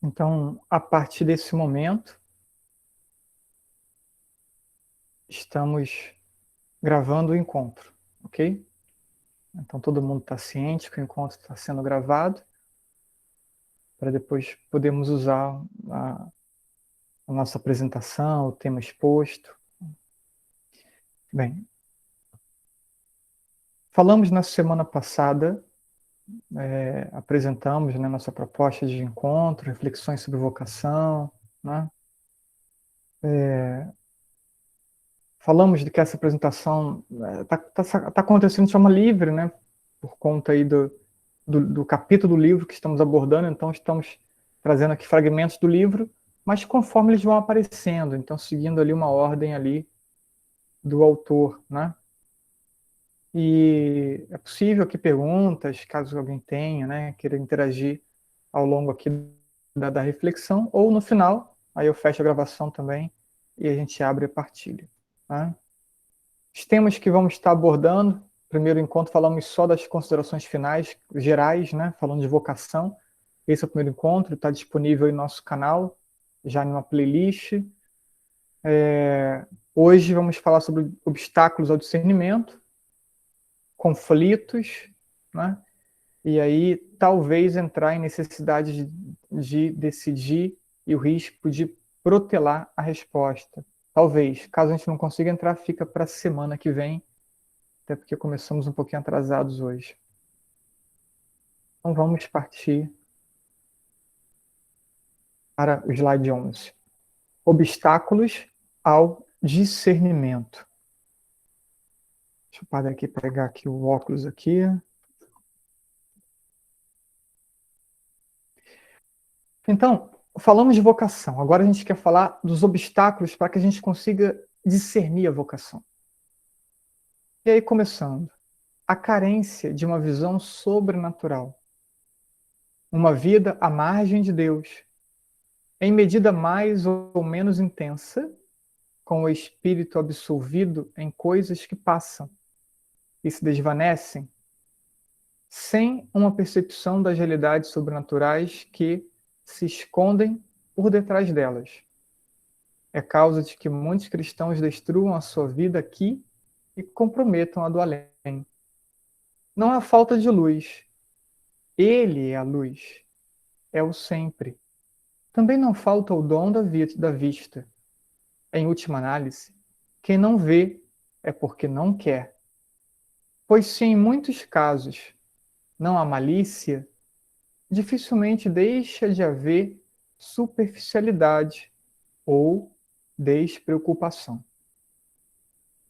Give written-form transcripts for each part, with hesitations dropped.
Então, a partir desse momento, estamos gravando o encontro, ok? Então, todo mundo está ciente que o encontro está sendo gravado, para depois podermos usar a nossa apresentação, o tema exposto. Bem, falamos na semana passada, apresentamos, né, nossa proposta de encontro, reflexões sobre vocação, né? Falamos de que essa apresentação está acontecendo de forma livre, né? Por conta aí do capítulo do livro que estamos abordando, então estamos trazendo aqui fragmentos do livro, mas conforme eles vão aparecendo, então seguindo ali uma ordem ali do autor, né? E é possível que perguntas, caso alguém tenha, né, queira interagir ao longo aqui da reflexão, ou no final, aí eu fecho a gravação também e a gente abre a partilha, né? Os temas que vamos estar abordando, primeiro encontro falamos só das considerações finais, gerais, né, falando de vocação. Esse é o primeiro encontro, está disponível em nosso canal, já em uma playlist. Hoje vamos falar sobre obstáculos ao discernimento, conflitos, né, e aí talvez entrar em necessidade de decidir e o risco de protelar a resposta. Talvez, caso a gente não consiga entrar, fica para a semana que vem, até porque começamos um pouquinho atrasados hoje. Então vamos partir para o slide 11. Obstáculos ao discernimento. Deixa eu parar aqui, pegar aqui o óculos aqui. Então, falamos de vocação. Agora a gente quer falar dos obstáculos para que a gente consiga discernir a vocação. E aí, começando, a carência de uma visão sobrenatural. Uma vida à margem de Deus, em medida mais ou menos intensa, com o espírito absolvido em coisas que passam e se desvanecem, sem uma percepção das realidades sobrenaturais que se escondem por detrás delas. É causa de que muitos cristãos destruam a sua vida aqui e comprometam a do além. Não há falta de luz. Ele é a luz. É o sempre. Também não falta o dom da vista. Em última análise, quem não vê é porque não quer. Pois se em muitos casos não há malícia, dificilmente deixa de haver superficialidade ou despreocupação.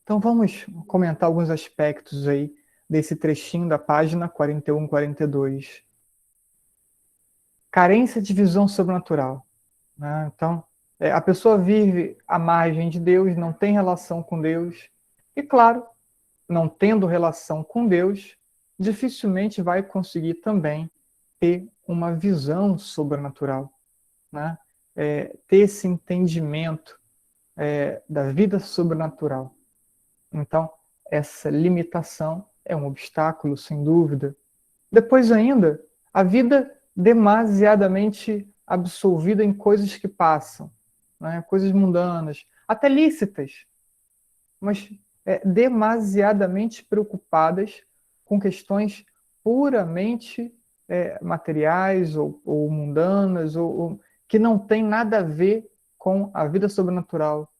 Então vamos comentar alguns aspectos aí desse trechinho da página 41 e 42. Carência de visão sobrenatural, né? Então, a pessoa vive à margem de Deus, não tem relação com Deus, e claro, não tendo relação com Deus, dificilmente vai conseguir também ter uma visão sobrenatural, né? Ter esse entendimento da vida sobrenatural. Então, essa limitação é um obstáculo, sem dúvida. Depois ainda, a vida demasiadamente absolvida em coisas que passam, né? Coisas mundanas, até lícitas, mas demasiadamente preocupadas com questões puramente materiais ou mundanas, ou que não tem nada a ver com a vida sobrenatural,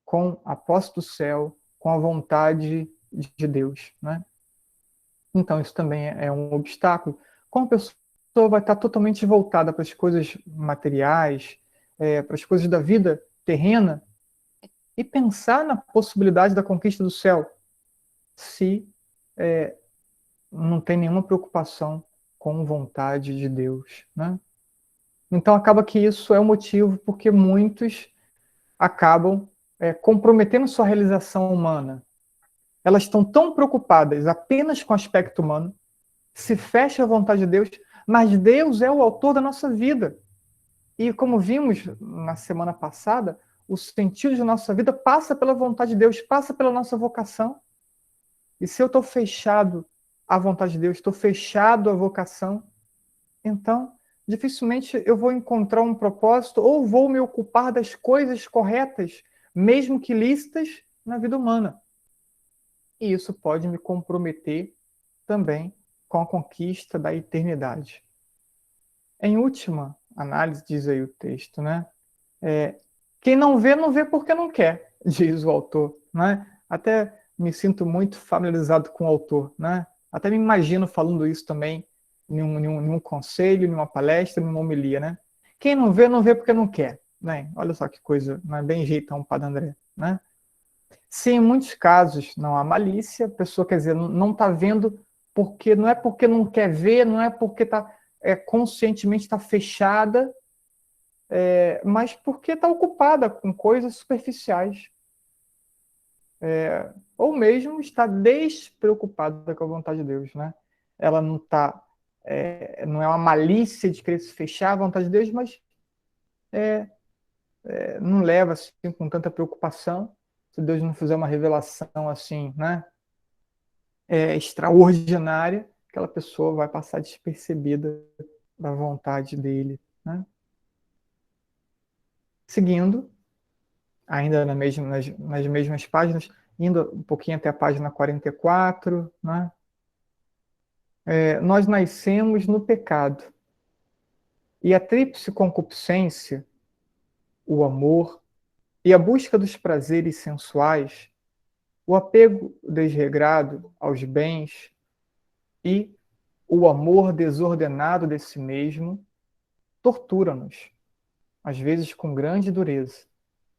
com a posse do céu, com a vontade de Deus, né? Então, isso também é um obstáculo. Como a pessoa vai estar totalmente voltada para as coisas materiais, para as coisas da vida terrena, e pensar na possibilidade da conquista do céu, se não tem nenhuma preocupação com vontade de Deus, né? Então acaba que isso é o motivo porque muitos acabam comprometendo sua realização humana. Elas estão tão preocupadas apenas com o aspecto humano, se fecha à vontade de Deus, mas Deus é o autor da nossa vida. E como vimos na semana passada, o sentido de nossa vida passa pela vontade de Deus, passa pela nossa vocação. E se eu estou fechado à vontade de Deus, estou fechado à vocação, então dificilmente eu vou encontrar um propósito ou vou me ocupar das coisas corretas, mesmo que lícitas, na vida humana. E isso pode me comprometer também com a conquista da eternidade. Em última análise, diz aí o texto, né? Quem não vê porque não quer, diz o autor, né? Até me sinto muito familiarizado com o autor, né? Até me imagino falando isso também em um conselho, em uma palestra, em uma homilia, né? Quem não vê porque não quer, né? Olha só que coisa, não é bem jeitão, Padre André, né? Se em muitos casos não há malícia, a pessoa, quer dizer, não está vendo porque não é porque não quer ver, não é porque tá, conscientemente está fechada, mas porque está ocupada com coisas superficiais. Ou mesmo está despreocupada com a vontade de Deus, né? Ela não está, não é uma malícia de querer se fechar à vontade de Deus, mas não leva assim com tanta preocupação. Se Deus não fizer uma revelação assim, né, extraordinária, aquela pessoa vai passar despercebida da vontade dele, né? Seguindo, ainda nas mesmas páginas, indo um pouquinho até a página 44, né? Nós nascemos no pecado. E a tríplice concupiscência, o amor e a busca dos prazeres sensuais, o apego desregrado aos bens e o amor desordenado de si mesmo, tortura-nos, às vezes com grande dureza.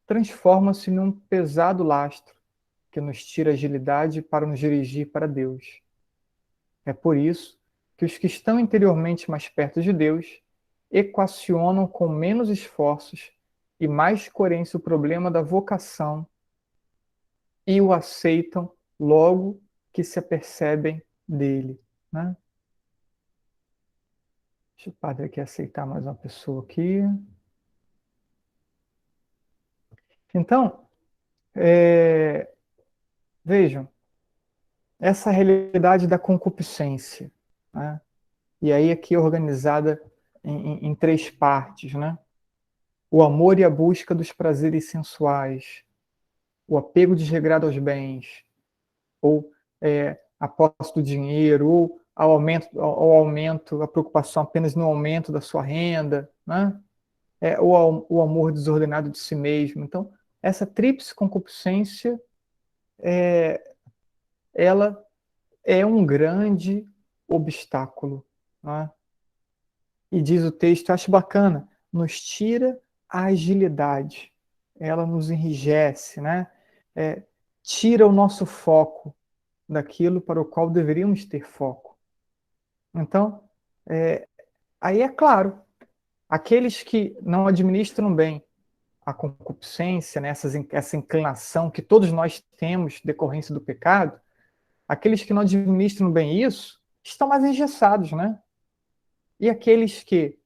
Transforma-se num pesado lastro que nos tira agilidade para nos dirigir para Deus. É por isso que os que estão interiormente mais perto de Deus equacionam com menos esforços e mais coerência o problema da vocação e o aceitam logo que se apercebem dele, né? Deixa o padre aqui aceitar mais uma pessoa aqui. Então, vejam, essa realidade da concupiscência, né? E aí aqui organizada em três partes, né? O amor e a busca dos prazeres sensuais, o apego desregrado aos bens, ou a posse do dinheiro, ou a preocupação apenas no aumento da sua renda, né? Ou o amor desordenado de si mesmo. Então, essa tríplice concupiscência, ela é um grande obstáculo, né? E diz o texto, acho bacana, nos tira a agilidade, ela nos enrijece, né? Tira o nosso foco daquilo para o qual deveríamos ter foco. Então, aí é claro, aqueles que não administram bem a concupiscência, né, essa inclinação que todos nós temos decorrência do pecado, aqueles que não administram bem isso estão mais engessados, né? E aqueles que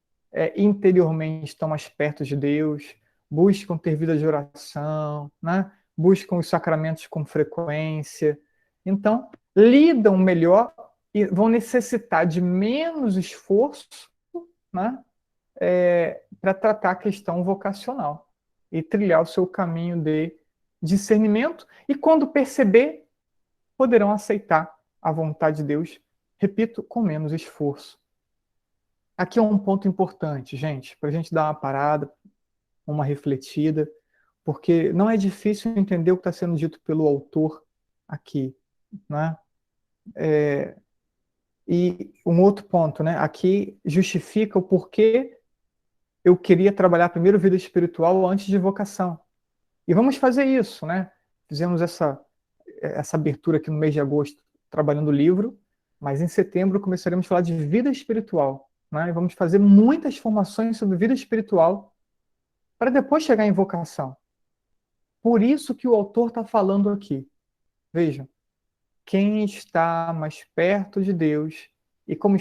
interiormente estão mais perto de Deus, buscam ter vida de oração, né? Buscam os sacramentos com frequência, então lidam melhor e vão necessitar de menos esforço, né? Para tratar a questão vocacional e trilhar o seu caminho de discernimento, e quando perceber, poderão aceitar a vontade de Deus, repito, com menos esforço. Aqui é um ponto importante, gente, para a gente dar uma parada, uma refletida, porque não é difícil entender o que está sendo dito pelo autor aqui, né? E um outro ponto, né? Aqui justifica o porquê eu queria trabalhar primeiro vida espiritual antes de vocação. E vamos fazer isso, né? Fizemos essa abertura aqui no mês de agosto, trabalhando o livro, mas em setembro começaremos a falar de vida espiritual, né? E vamos fazer muitas formações sobre vida espiritual para depois chegar em vocação. Por isso que o autor está falando aqui. Vejam, quem está mais perto de Deus, e como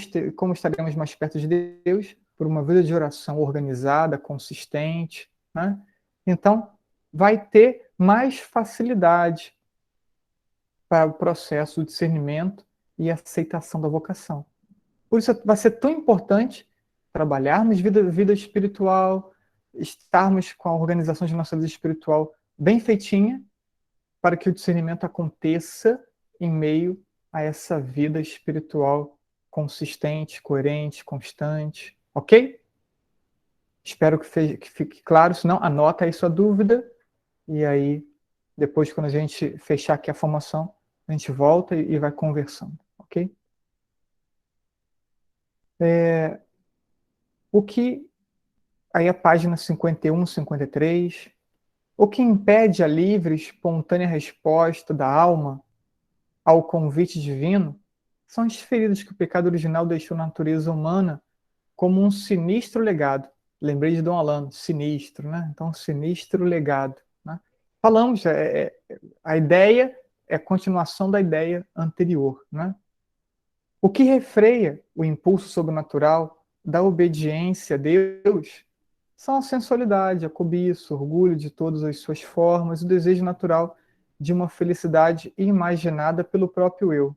estaremos mais perto de Deus? Por uma vida de oração organizada, consistente, né? Então, vai ter mais facilidade para o processo de discernimento e aceitação da vocação. Por isso vai ser tão importante trabalharmos vida espiritual, estarmos com a organização de nossa vida espiritual bem feitinha, para que o discernimento aconteça em meio a essa vida espiritual consistente, coerente, constante, ok? Espero que fique claro, se não, anota aí sua dúvida, e aí, depois, quando a gente fechar aqui a formação, a gente volta e vai conversando, ok? O que, aí a página 51, 53, o que impede a livre, espontânea resposta da alma ao convite divino são as feridas que o pecado original deixou na natureza humana como um sinistro legado. Lembrei de Dom Alano, sinistro, né? Então, um sinistro legado. Né? Falamos, a ideia é a continuação da ideia anterior. Né? O que refreia o impulso sobrenatural da obediência a Deus são a sensualidade, a cobiça, o orgulho de todas as suas formas, o desejo natural de uma felicidade imaginada pelo próprio eu.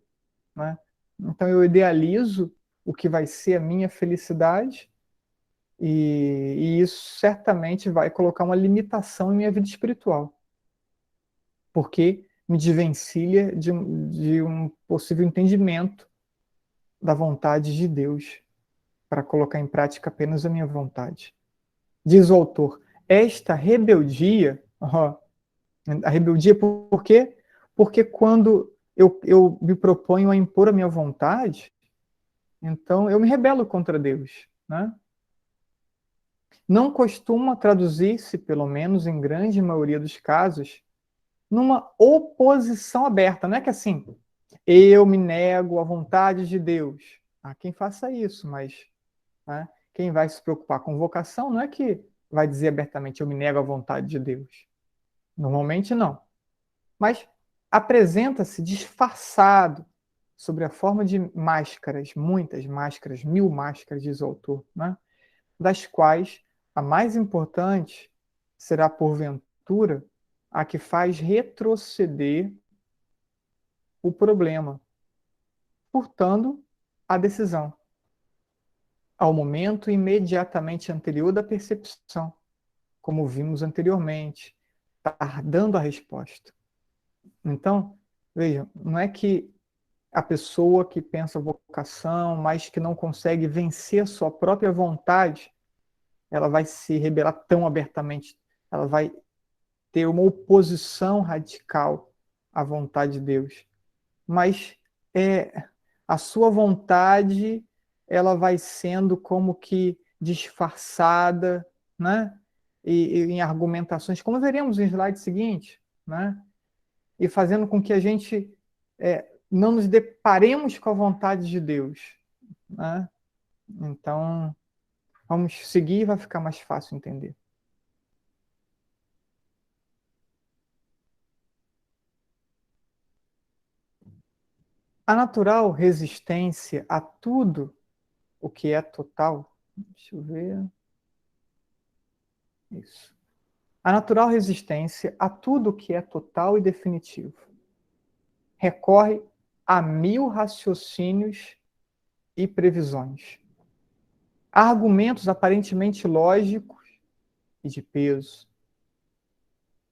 Né? Então eu idealizo o que vai ser a minha felicidade e isso certamente vai colocar uma limitação em minha vida espiritual, porque me desvencilha de um possível entendimento da vontade de Deus para colocar em prática apenas a minha vontade. Diz o autor, esta rebeldia, a rebeldia por quê? Porque quando eu me proponho a impor a minha vontade, então eu me rebelo contra Deus, né? Não costuma traduzir-se, pelo menos em grande maioria dos casos, numa oposição aberta. Não é que assim, eu me nego à vontade de Deus. Há quem faça isso, mas né, quem vai se preocupar com vocação não é que vai dizer abertamente eu me nego à vontade de Deus. Normalmente não. Mas apresenta-se disfarçado sobre a forma de máscaras, muitas máscaras, 1000 máscaras, diz o autor, né? Das quais a mais importante será, porventura, a que faz retroceder o problema, furtando a decisão, ao momento imediatamente anterior da percepção, como vimos anteriormente, tardando a resposta. Então, vejam, não é que a pessoa que pensa vocação, mas que não consegue vencer a sua própria vontade, ela vai se rebelar tão abertamente, ela vai ter uma oposição radical à vontade de Deus. Mas a sua vontade, ela vai sendo como que disfarçada, né? E em argumentações, como veremos no slide seguinte, né? E fazendo com que a gente não nos deparemos com a vontade de Deus, né? Então, vamos seguir e vai ficar mais fácil entender. A natural resistência a tudo o que é total. Deixa eu ver. Isso. A natural resistência a tudo o que é total e definitivo recorre a 1000 raciocínios e previsões. Há argumentos aparentemente lógicos e de peso.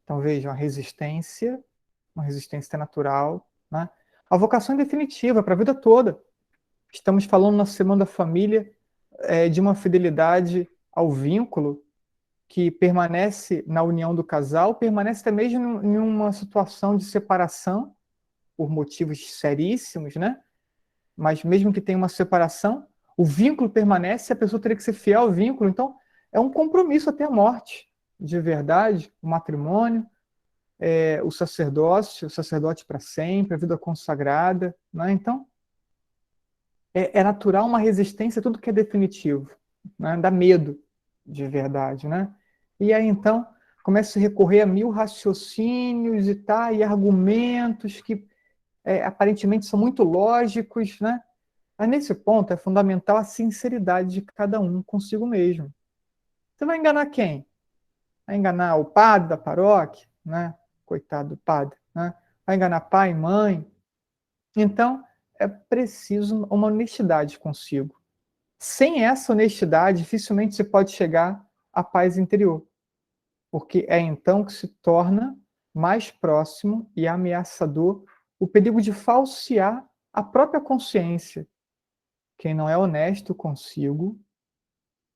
Então vejam, a resistência, uma resistência natural, né? A vocação é definitiva para a vida toda. Estamos falando na Semana da Família de uma fidelidade ao vínculo que permanece na união do casal, permanece até mesmo em uma situação de separação, por motivos seríssimos, né? Mas mesmo que tenha uma separação, o vínculo permanece, a pessoa teria que ser fiel ao vínculo. Então, é um compromisso até a morte, de verdade, o matrimônio, o sacerdócio, o sacerdote para sempre, a vida consagrada. Né? Então, é natural uma resistência a tudo que é definitivo, né? Dá medo, de verdade. Né? E aí, então, começa a recorrer a 1000 raciocínios e, e argumentos que aparentemente são muito lógicos, né? Mas nesse ponto é fundamental a sinceridade de cada um consigo mesmo. Você vai enganar quem? Vai enganar o padre da paróquia, né? Coitado do padre, né? Vai enganar pai e mãe. Então, é preciso uma honestidade consigo. sem essa honestidade, dificilmente se pode chegar à paz interior, porque é então que se torna mais próximo e ameaçador o perigo de falsear a própria consciência. Quem não é honesto consigo,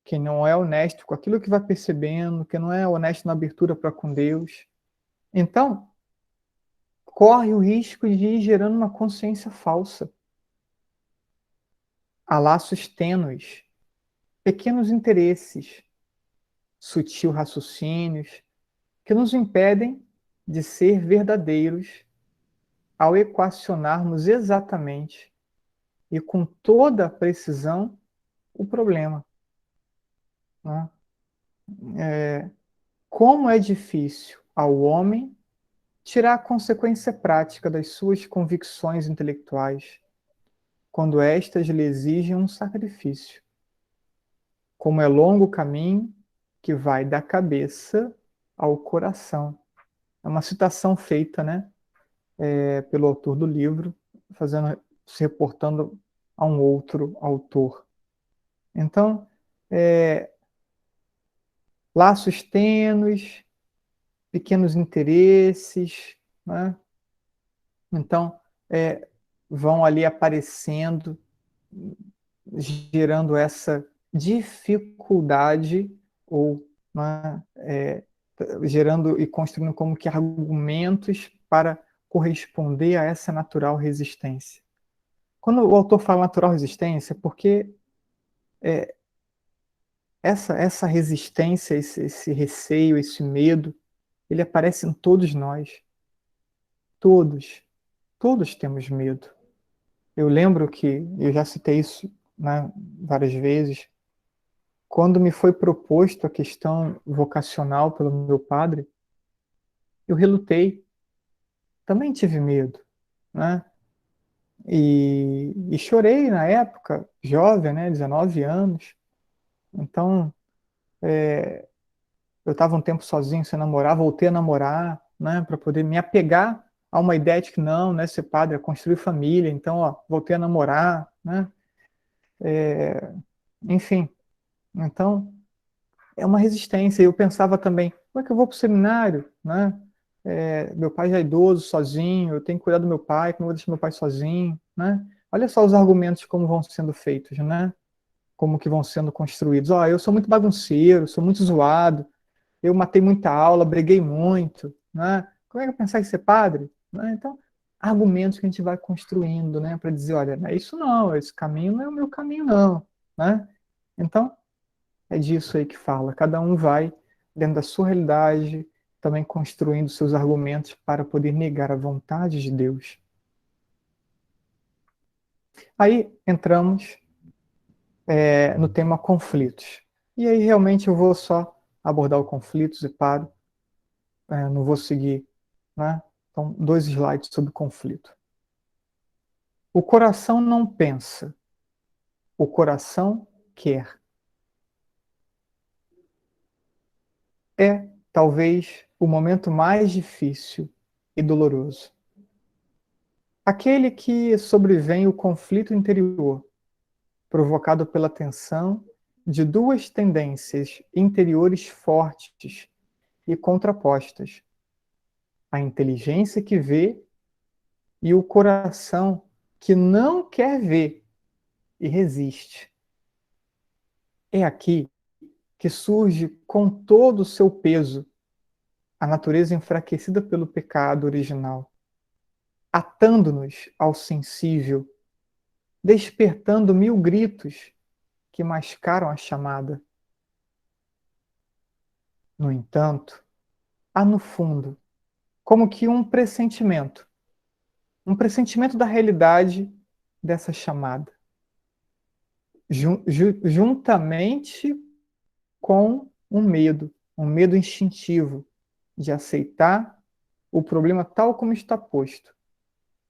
quem não é honesto com aquilo que vai percebendo, quem não é honesto na abertura para com Deus, então corre o risco de ir gerando uma consciência falsa. Há laços tênues, pequenos interesses, sutil raciocínios, que nos impedem de ser verdadeiros ao equacionarmos exatamente e com toda a precisão o problema. Né? Como é difícil ao homem tirar a consequência prática das suas convicções intelectuais, quando estas lhe exigem um sacrifício. Como é longo o caminho que vai da cabeça ao coração. É uma citação feita, né, pelo autor do livro, se reportando a um outro autor. Então, laços tênues, pequenos interesses, né? Então, vão ali aparecendo, gerando essa dificuldade, ou né, gerando e construindo como que argumentos para corresponder a essa natural resistência. Quando o autor fala natural resistência, é porque essa resistência, esse receio, esse medo, ele aparece em todos nós. Todos. Todos temos medo. Eu lembro que, eu já citei isso, né, várias vezes, quando me foi proposto a questão vocacional pelo meu padre, eu relutei. Também tive medo, né? E chorei na época, jovem, né, 19 anos. Então, eu estava um tempo sozinho, sem namorar, voltei a namorar, né, para poder me apegar a uma ideia de que não, né, ser padre é construir família. Então, ó, voltei a namorar, né? Enfim, então é uma resistência. Eu pensava também, como é que eu vou para o seminário, né? Meu pai já é idoso, sozinho, eu tenho que cuidar do meu pai, como eu vou deixar meu pai sozinho, né? Olha só os argumentos como vão sendo feitos, né? Como que vão sendo construídos. Ó, eu sou muito bagunceiro, sou muito zoado, eu matei muita aula, briguei muito, né? Como é que eu pensar em ser padre? Né? Então, argumentos que a gente vai construindo, né? Para dizer, olha, não é isso não, esse caminho não é o meu caminho não, né? Então, é disso aí que fala. Cada um vai, dentro da sua realidade, também construindo seus argumentos para poder negar a vontade de Deus. Aí entramos no tema conflitos. E aí realmente eu vou só abordar o conflitos e paro. Não vou seguir, né? Então, 2 slides sobre conflito. O coração não pensa, o coração quer. É, talvez, o momento mais difícil e doloroso. Aquele que sobrevém o conflito interior, provocado pela tensão de duas tendências interiores fortes e contrapostas: a inteligência que vê e o coração que não quer ver e resiste. É aqui que surge com todo o seu peso a natureza enfraquecida pelo pecado original, atando-nos ao sensível, despertando mil gritos que mascaram a chamada. No entanto, há no fundo como que um pressentimento da realidade dessa chamada, juntamente com um medo instintivo de aceitar o problema tal como está posto,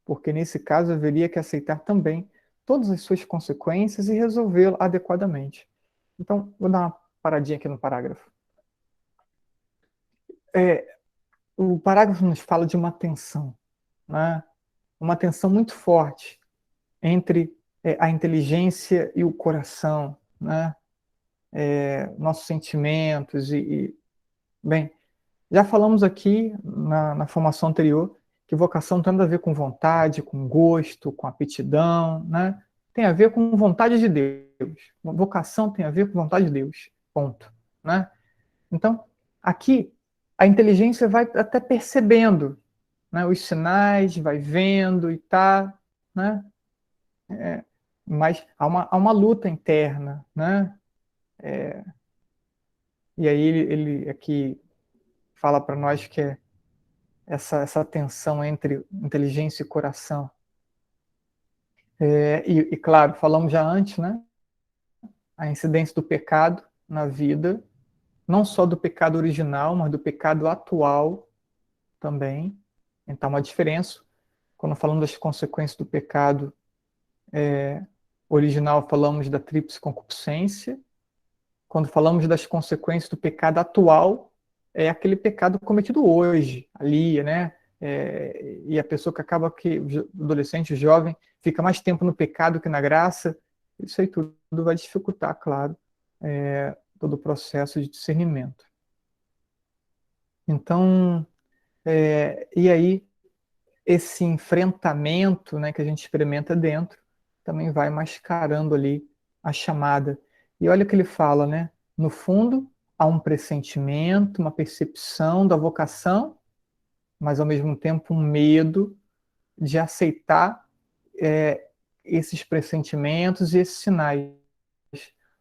porque nesse caso haveria que aceitar também todas as suas consequências e resolvê-lo adequadamente. Então, vou dar uma paradinha aqui no parágrafo. O parágrafo nos fala de uma tensão, né? Uma tensão muito forte entre a inteligência e o coração, né? Nossos sentimentos bem, já falamos aqui na formação anterior que vocação tem nada a ver com vontade, com gosto, com aptidão, né? Tem a ver com vontade de Deus. Vocação tem a ver com vontade de Deus. Ponto, né? Então, aqui a inteligência vai até percebendo, né, os sinais, vai vendo e tá, né? Mas há uma luta interna, né? E aí ele aqui fala para nós que é essa tensão entre inteligência e coração. Claro, falamos já antes, né? A incidência do pecado na vida, não só do pecado original, mas do pecado atual também. Então, uma diferença. Quando falamos das consequências do pecado original, falamos da tríplice concupiscência. Quando falamos das consequências do pecado atual, é aquele pecado cometido hoje, ali, né? E a pessoa que acaba que, o adolescente, o jovem, fica mais tempo no pecado que na graça, isso aí tudo vai dificultar, claro, todo o processo de discernimento. Então, e aí, esse enfrentamento, né, que a gente experimenta dentro, também vai mascarando ali a chamada. E olha o que ele fala, né? No fundo, há um pressentimento, uma percepção da vocação, mas ao mesmo tempo um medo de aceitar esses pressentimentos e esses sinais.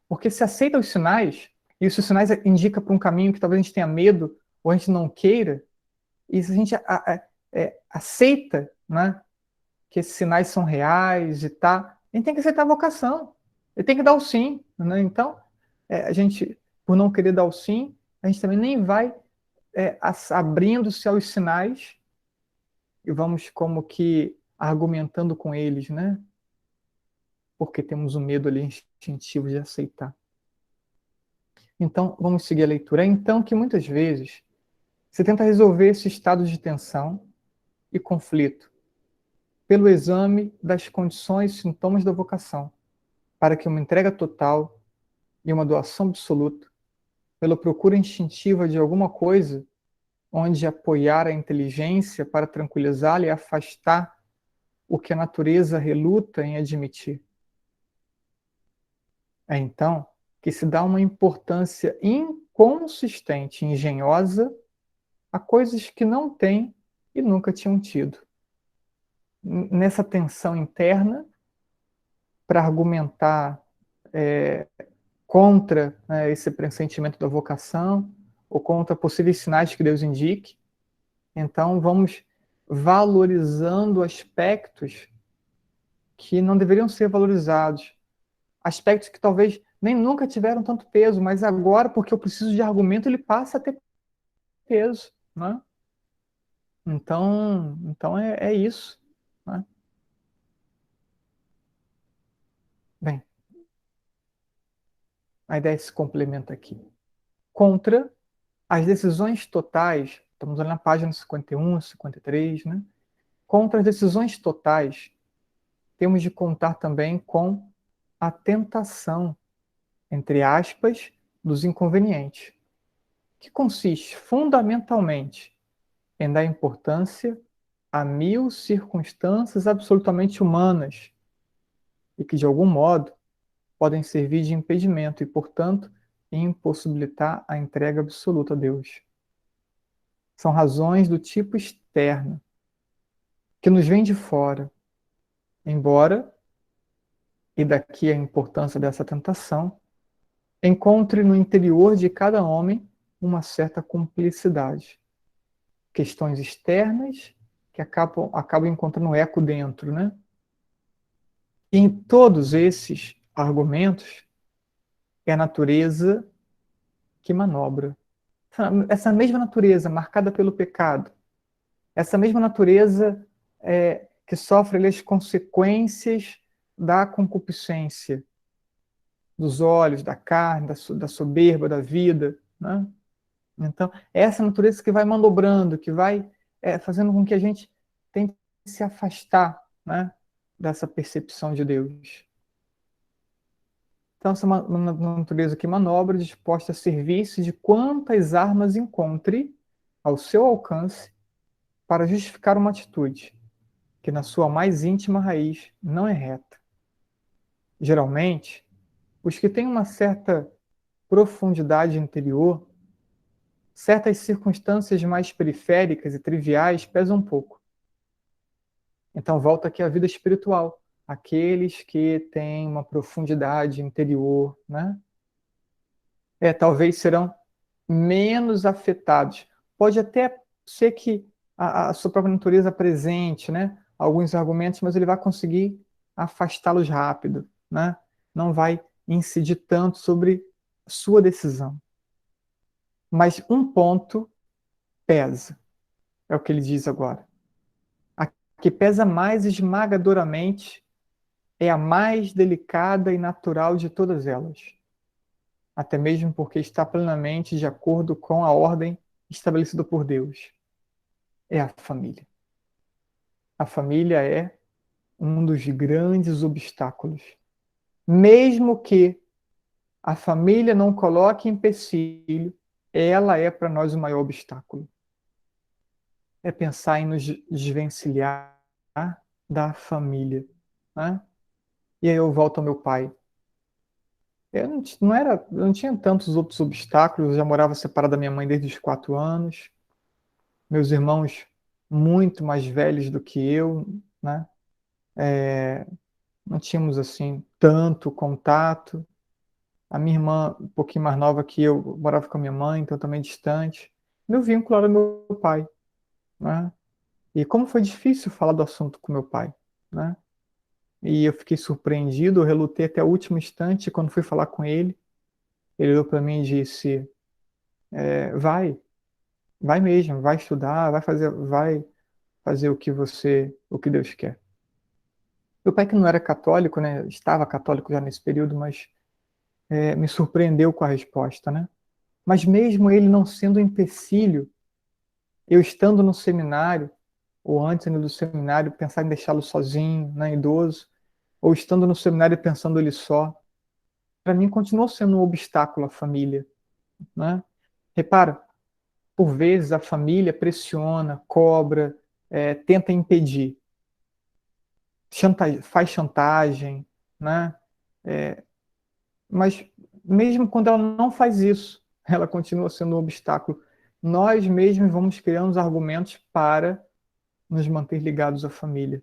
Porque se aceita os sinais, e se os sinais indicam para um caminho que talvez a gente tenha medo ou a gente não queira, e se a gente aceita, né, que esses sinais são reais e tá, a gente tem que aceitar a vocação. Ele tem que dar o sim, né? Então, a gente, por não querer dar o sim, a gente também nem vai abrindo-se aos sinais e vamos como que argumentando com eles, né? Porque temos um medo ali instintivo de aceitar. Então, vamos seguir a leitura. É então que muitas vezes você tenta resolver esse estado de tensão e conflito pelo exame das condições e sintomas da vocação, para que uma entrega total e uma doação absoluta, pela procura instintiva de alguma coisa onde apoiar a inteligência para tranquilizá-la e afastar o que a natureza reluta em admitir. É então que se dá uma importância inconsistente, engenhosa, a coisas que não têm e nunca tinham tido. Nessa tensão interna, para argumentar contra, né, esse pressentimento da vocação, ou contra possíveis sinais que Deus indique, então vamos valorizando aspectos que não deveriam ser valorizados, aspectos que talvez nem nunca tiveram tanto peso, mas agora, porque eu preciso de argumento, ele passa a ter peso, né? Então é isso, né? Bem, a ideia se complementa aqui. Contra as decisões totais, estamos ali na página 51, 53, né? Contra as decisões totais, temos de contar também com a tentação, entre aspas, dos inconvenientes, que consiste fundamentalmente em dar importância a 1000 circunstâncias absolutamente humanas e que, de algum modo, podem servir de impedimento e, portanto, impossibilitar a entrega absoluta a Deus. São razões do tipo externo, que nos vêm de fora, embora, e daqui a importância dessa tentação, encontre no interior de cada homem uma certa cumplicidade. Questões externas que acabam encontrando eco dentro, né? E em todos esses argumentos, é a natureza que manobra. Essa mesma natureza marcada pelo pecado, essa mesma natureza que sofre ali, as consequências da concupiscência, dos olhos, da carne, da soberba da vida, né? Então, é essa natureza que vai manobrando, que vai fazendo com que a gente tente se afastar, né, dessa percepção de Deus. Então, essa é uma natureza que manobra, disposta a servir-se de quantas armas encontre ao seu alcance para justificar uma atitude que, na sua mais íntima raiz, não é reta. Geralmente, os que têm uma certa profundidade interior, certas circunstâncias mais periféricas e triviais pesam um pouco. Então, volta aqui à vida espiritual. Aqueles que têm uma profundidade interior, né? Talvez serão menos afetados. Pode até ser que a sua própria natureza apresente, né, alguns argumentos, mas ele vai conseguir afastá-los rápido, né? Não vai incidir tanto sobre sua decisão. Mas um ponto pesa, é o que ele diz agora. A que pesa mais esmagadoramente é a mais delicada e natural de todas elas, até mesmo porque está plenamente de acordo com a ordem estabelecida por Deus. É a família. A família é um dos grandes obstáculos. Mesmo que a família não coloque empecilho, ela é para nós o maior obstáculo. É pensar em nos desvencilhar da família, né? E aí eu volto ao meu pai. Eu não tinha tantos outros obstáculos, eu já morava separado da minha mãe desde os 4 anos. Meus irmãos muito mais velhos do que eu, né? Não tínhamos assim tanto contato. A minha irmã, um pouquinho mais nova que eu, morava com a minha mãe, então também distante. Meu vínculo era meu pai, né? E como foi difícil falar do assunto com meu pai, né? E eu fiquei surpreendido, eu relutei até o último instante quando fui falar com ele. Ele olhou para mim e disse: vai, vai mesmo, vai estudar, vai fazer o que Deus quer. Meu pai que não era católico, né? Estava católico já nesse período, mas me surpreendeu com a resposta, né? Mas mesmo ele não sendo um empecilho, eu estando no seminário, ou antes ainda do seminário, pensar em deixá-lo sozinho, né, idoso, ou estando no seminário pensando ele só, para mim continuou sendo um obstáculo à família, né? Repara, por vezes a família pressiona, cobra, tenta impedir, faz chantagem, né? Mas mesmo quando ela não faz isso, ela continua sendo um obstáculo. Nós mesmos vamos criando os argumentos para nos manter ligados à família,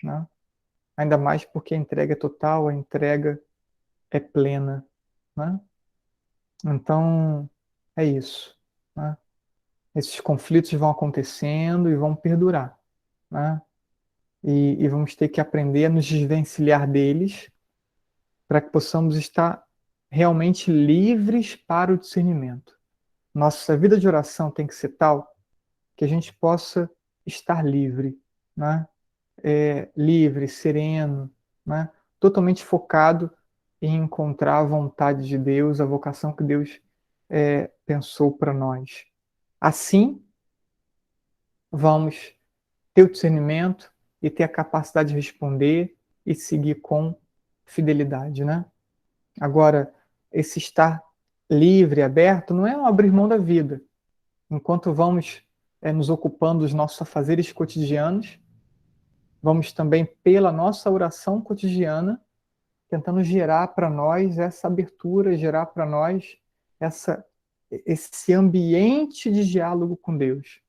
né? Ainda mais porque a entrega é total, a entrega é plena, né? Então, é isso, né? Esses conflitos vão acontecendo e vão perdurar, né? E vamos ter que aprender a nos desvencilhar deles para que possamos estar realmente livres para o discernimento. Nossa vida de oração tem que ser tal que a gente possa estar livre, né? Livre, sereno, né? Totalmente focado em encontrar a vontade de Deus, a vocação que Deus pensou para nós. Assim, vamos ter o discernimento e ter a capacidade de responder e seguir com fidelidade, né? Agora, esse estar livre, aberto, não é um abrir mão da vida. Enquanto vamos nos ocupando dos nossos afazeres cotidianos, vamos também, pela nossa oração cotidiana, tentando gerar para nós essa abertura, gerar para nós esse ambiente de diálogo com Deus.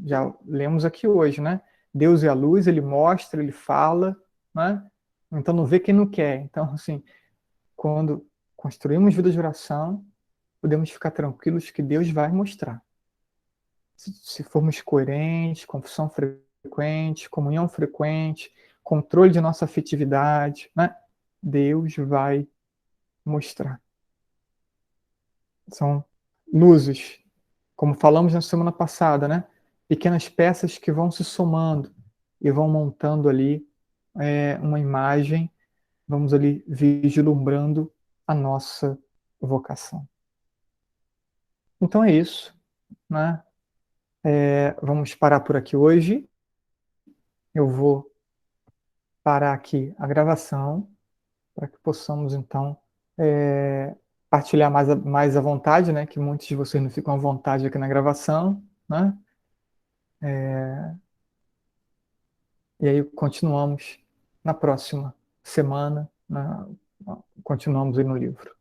Já lemos aqui hoje, né? Deus é a luz, ele mostra, ele fala, né? Então não vê quem não quer. Então, assim, quando construímos vida de oração, podemos ficar tranquilos que Deus vai mostrar. Se formos coerentes, confissão frequente, comunhão frequente, controle de nossa afetividade, né? Deus vai mostrar. São luzes, como falamos na semana passada, né? Pequenas peças que vão se somando e vão montando ali uma imagem, vamos ali vislumbrando a nossa vocação. Então é isso, né? Vamos parar por aqui hoje. Eu vou parar aqui a gravação para que possamos, então, partilhar mais à vontade, né? Que muitos de vocês não ficam à vontade aqui na gravação, né? E aí continuamos na próxima semana, continuamos aí no livro.